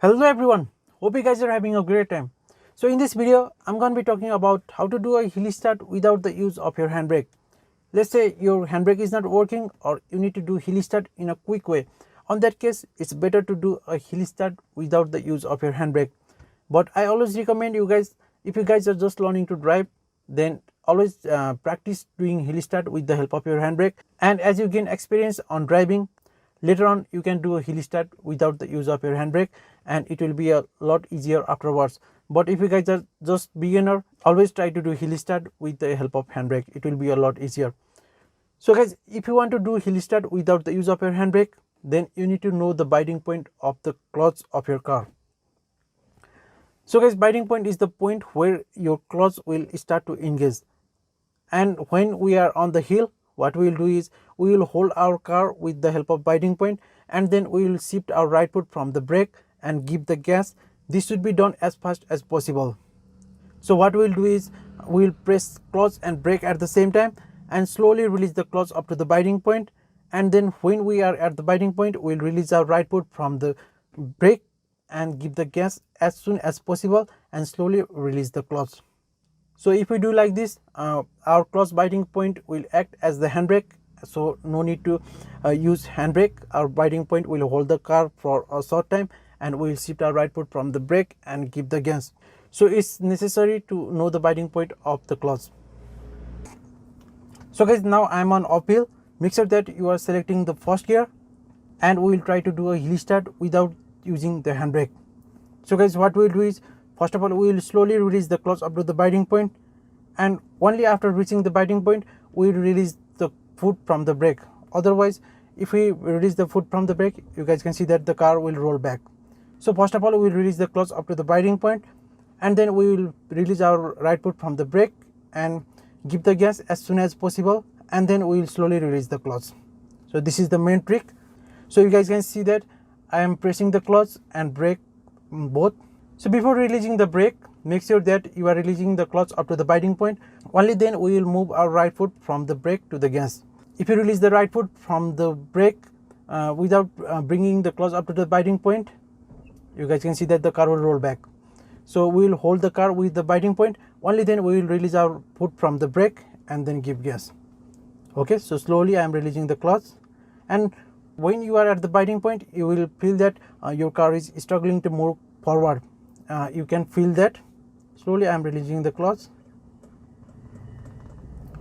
Hello everyone, hope you guys are having a great time. So in this video, I'm going to be talking about how to do a hill start without the use of your handbrake. Let's say your handbrake is not working or you need to do hill start in a quick way. On that case, it's better to do a hill start without the use of your handbrake. But I always recommend you guys, if you guys are just learning to drive, then always practice doing hill start with the help of your handbrake. And as you gain experience on driving, later on you can do a hill start without the use of your handbrake and it will be a lot easier afterwards. But if you guys are just beginner, always try to do hill start with the help of handbrake. It will be a lot easier. So guys, if you want to do hill start without the use of your handbrake, then you need to know the biting point of the clutch of your car. So guys, biting point is the point where your clutch will start to engage. And when we are on the hill, what we will do is we will hold our car with the help of biting point, and then we will shift our right foot from the brake and give the gas. This should be done as fast as possible. So what we will do is we will press clutch and brake at the same time and slowly release the clutch up to the biting point, and then when we are at the biting point, we will release our right foot from the brake and give the gas as soon as possible and slowly release the clutch. So if we do like this, our clutch biting point will act as the handbrake, so no need to use handbrake. Our biting point will hold the car for a short time and we will shift our right foot from the brake and give the gas. So it's necessary to know the biting point of the clutch. So guys, now I'm on uphill. Make sure that you are selecting the first gear and we will try to do a hill start without using the handbrake. So guys, what we will do is, first of all, we will slowly release the clutch up to the biting point, and only after reaching the biting point, we will release the foot from the brake. Otherwise, if we release the foot from the brake, you guys can see that the car will roll back. So first of all, we will release the clutch up to the biting point, and then we will release our right foot from the brake and give the gas as soon as possible, and then we will slowly release the clutch. So this is the main trick. So you guys can see that I am pressing the clutch and brake both. So before releasing the brake, make sure that you are releasing the clutch up to the biting point. Only then we will move our right foot from the brake to the gas. If you release the right foot from the brake without bringing the clutch up to the biting point, you guys can see that the car will roll back. So we will hold the car with the biting point. Only then we will release our foot from the brake and then give gas. Okay, so slowly I am releasing the clutch, and when you are at the biting point, you will feel that your car is struggling to move forward. You can feel that. Slowly I am releasing the clutch.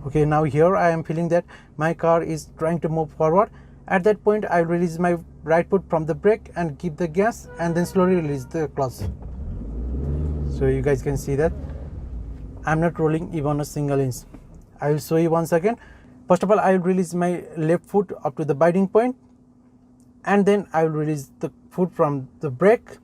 Okay, now here I am feeling that my car is trying to move forward. At that point, I will release my right foot from the brake and give the gas, and then slowly release the clutch. So you guys can see that I'm not rolling even a single inch. I will show you once again. First of all, I will release my left foot up to the biting point, and then I will release the foot from the brake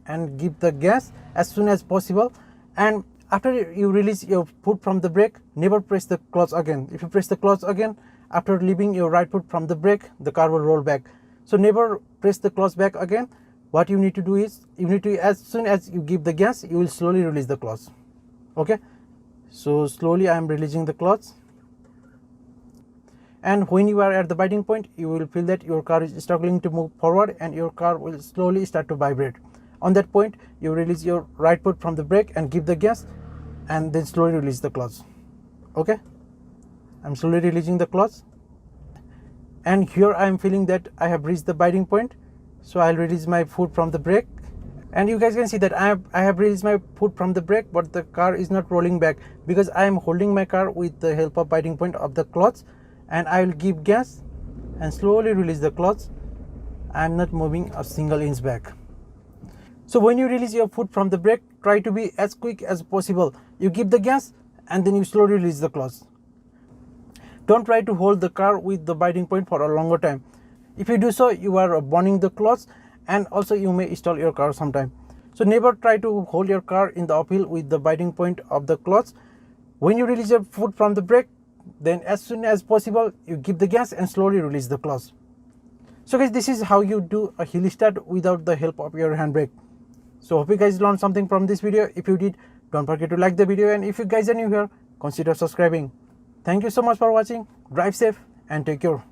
and give the gas as soon as possible. And after you release your foot from the brake, never press the clutch again. If you press the clutch again after leaving your right foot from the brake, the car will roll back. So never press the clutch back again. What you need to do is, you need to, as soon as you give the gas, you will slowly release the clutch. Okay, so slowly I am releasing the clutch, and when you are at the biting point, you will feel that your car is struggling to move forward and your car will slowly start to vibrate. On that point, you release your right foot from the brake and give the gas, and then slowly release the clutch. Okay, I'm slowly releasing the clutch, and here I am feeling that I have reached the biting point. So I'll release my foot from the brake, and you guys can see that I have released my foot from the brake, but the car is not rolling back because I am holding my car with the help of biting point of the clutch, and I will give gas and slowly release the clutch. I am not moving a single inch back. So when you release your foot from the brake, try to be as quick as possible. You give the gas and then you slowly release the clutch. Don't try to hold the car with the biting point for a longer time. If you do so, you are burning the clutch, and also you may stall your car sometime. So never try to hold your car in the uphill with the biting point of the clutch. When you release your foot from the brake, then as soon as possible you give the gas and slowly release the clutch. So guys, this is how you do a hill start without the help of your handbrake. So hope you guys learned something from this video. If you did, don't forget to like the video, and if you guys are new here, consider subscribing. Thank you so much for watching. Drive safe and take care.